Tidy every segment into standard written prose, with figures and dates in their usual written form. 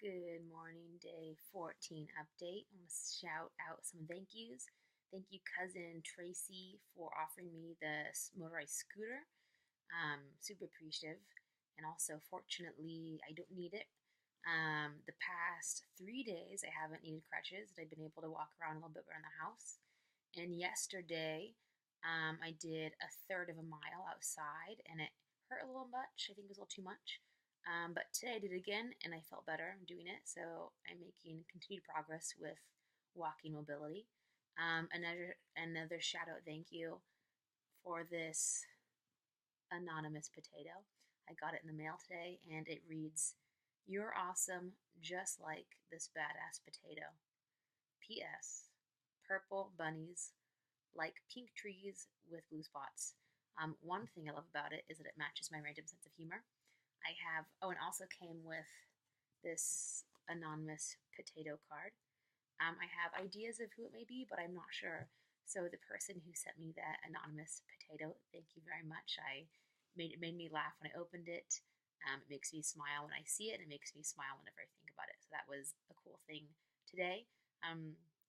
Good morning, day 14 update. I want to shout out some thank yous. Thank you, cousin Tracy, for offering me the motorized scooter. Super appreciative. And also, fortunately, I don't need it. The past 3 days, I haven't needed crutches. I've been able to walk around a little bit around the house. And yesterday, I did a third of a mile outside, and it hurt a little much. I think it was a little too much. But today I did it again, and I felt better doing it. So I'm making continued progress with walking mobility. Another shout out thank you for this anonymous potato. I got it in the mail today, and it reads, "You're awesome, just like this badass potato. P.S. Purple bunnies like pink trees with blue spots." One thing I love about it is that it matches my random sense of humor. And also came with this anonymous potato card. I have ideas of who it may be, but I'm not sure. So the person who sent me that anonymous potato, thank you very much. It made me laugh when I opened it. It makes me smile when I see it, and it makes me smile whenever I think about it. So that was a cool thing today.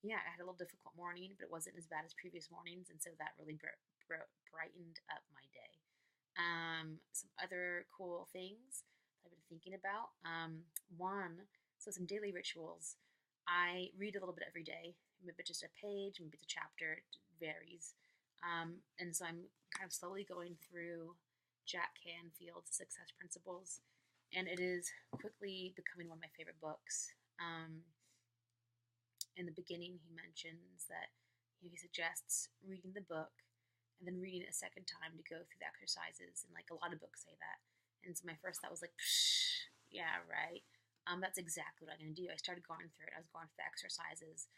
Yeah, I had a little difficult morning, but it wasn't as bad as previous mornings, and so that really brightened up my day. Some other cool things I've been thinking about. Some daily rituals. I read a little bit every day, maybe just a page, maybe it's a chapter, it varies. And so I'm kind of slowly going through Jack Canfield's Success Principles, and it is quickly becoming one of my favorite books. In the beginning, he mentions that he suggests reading the book and then reading it a second time to go through the exercises. And like a lot of books say that. And so my first thought was like, psh, yeah, right. That's exactly what I'm going to do. I started going through it. I was going through the exercises,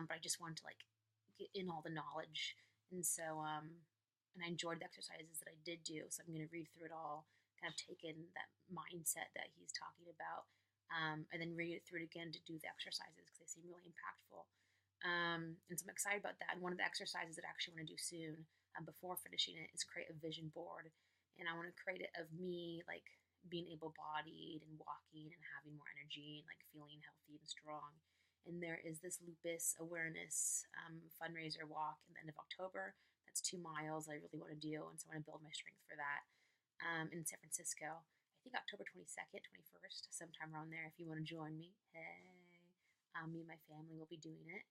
but I just wanted to like get in all the knowledge. And so, and I enjoyed the exercises that I did do. So I'm going to read through it all, kind of take in that mindset that he's talking about, and then read it through it again to do the exercises because they seem really impactful. And so I'm excited about that. And one of the exercises that I actually want to do soon, before finishing it, is create a vision board. And I want to create it of me like being able-bodied and walking and having more energy and like feeling healthy and strong. And there is this lupus awareness fundraiser walk in the end of October. That's 2 miles I really want to do, and so I want to build my strength for that in San Francisco. I think October 22nd, 21st, sometime around there. If you want to join me, hey, me and my family will be doing it.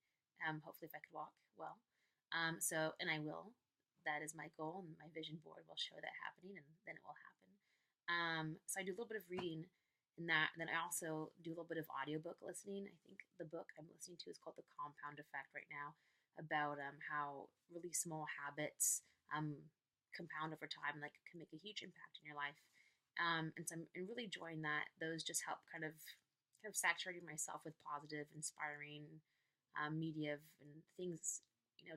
Hopefully, if I could walk well. And I will. That is my goal, and my vision board will show that happening, and then it will happen. So I do a little bit of reading in that, and then I also do a little bit of audiobook listening. I think the book I'm listening to is called The Compound Effect right now, about how really small habits compound over time, and like can make a huge impact in your life. And so I'm really enjoying that. Those just help kind of saturating myself with positive, inspiring media and things,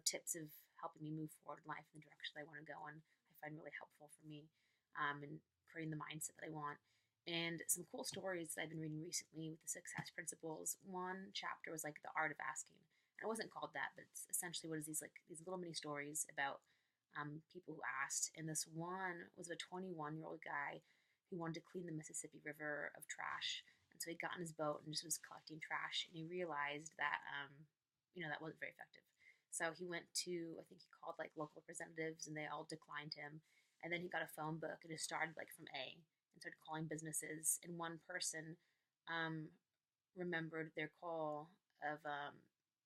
tips of helping me move forward in life in the direction I want to go in. I find really helpful for me, and creating the mindset that I want. And some cool stories that I've been reading recently with the success principles. One chapter was like the art of asking, and it wasn't called that, but it's essentially what is these little mini stories about people who asked. And this one was a 21-year-old guy who wanted to clean the Mississippi River of trash. And so he got in his boat and just was collecting trash, and he realized that that wasn't very effective. So he went to, I think he called like local representatives, and they all declined him. And then he got a phone book and just started like from A and started calling businesses. And one person remembered their call of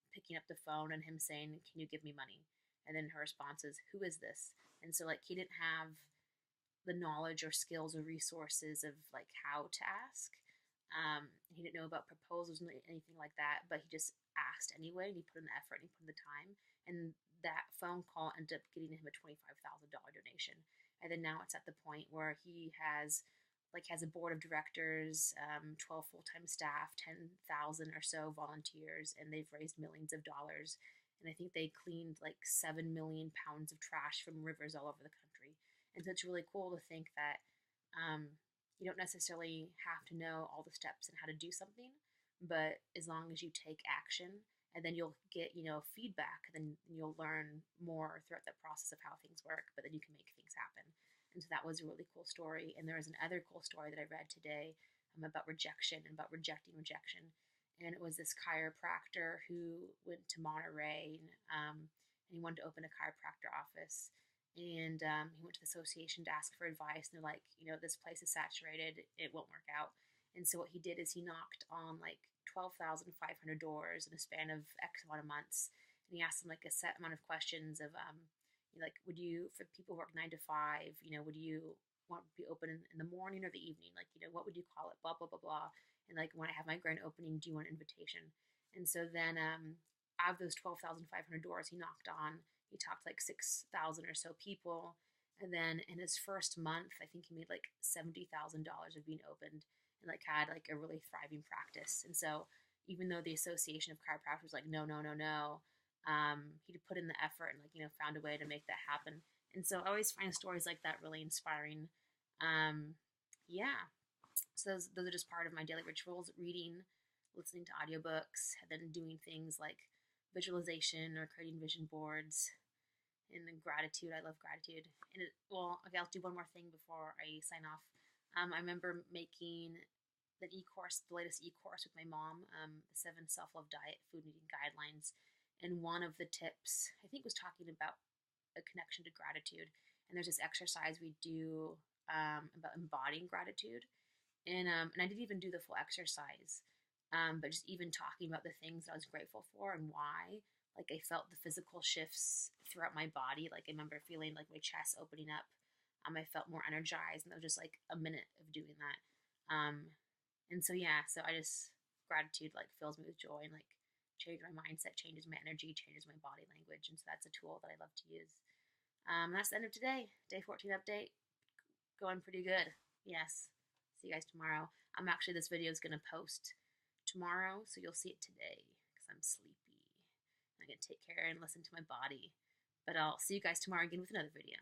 picking up the phone and him saying, "Can you give me money?" And then her response is, "Who is this?" And so like he didn't have the knowledge or skills or resources of like how to ask. He didn't know about proposals or anything like that, but he just asked anyway, and he put in the effort and he put in the time. And that phone call ended up getting him a $25,000 donation. And then now it's at the point where he has a board of directors, 12 full-time staff, 10,000 or so volunteers, and they've raised millions of dollars. And I think they cleaned like 7 million pounds of trash from rivers all over the country. And so it's really cool to think that you don't necessarily have to know all the steps and how to do something, but as long as you take action, and then you'll get feedback, and then you'll learn more throughout that process of how things work, but then you can make things happen. And so that was a really cool story. And there was another cool story that I read today about rejection and about rejecting rejection. And it was this chiropractor who went to Monterey, and he wanted to open a chiropractor office. And he went to the association to ask for advice, and they're like, this place is saturated, it won't work out. And so what he did is he knocked on like 12,500 doors in a span of X amount of months, and he asked them like a set amount of questions of like, would you, for people who work 9 to 5, would you want to be open in the morning or the evening? Like, what would you call it? Blah blah blah blah. And like, when I have my grand opening, do you want an invitation? And so then, out of those 12,500 doors he knocked on, he talked to like 6,000 or so people. And then in his first month, I think he made like $70,000 of being opened, and like had like a really thriving practice. And so even though the Association of Chiropractors was like, no, no, no, no, he put in the effort and like, found a way to make that happen. And so I always find stories like that really inspiring. Yeah. So those are just part of my daily rituals: reading, listening to audiobooks, and then doing things like visualization or creating vision boards. And then gratitude. I love gratitude. And okay, I'll do one more thing before I sign off. I remember making the latest e-course with my mom, the 7 self-love diet food eating guidelines. And one of the tips, I think, was talking about a connection to gratitude. And there's this exercise we do about embodying gratitude. And I didn't even do the full exercise, but just even talking about the things that I was grateful for and why. Like, I felt the physical shifts throughout my body. Like, I remember feeling like my chest opening up. I felt more energized, and that was just like a minute of doing that. And so yeah, so gratitude like fills me with joy, and like changes my mindset, changes my energy, changes my body language, and so that's a tool that I love to use. That's the end of today. Day 14 update. Going pretty good. Yes. See you guys tomorrow. This video is gonna post tomorrow, so you'll see it today because I'm sleepy. I'm going to take care and listen to my body. But I'll see you guys tomorrow again with another video.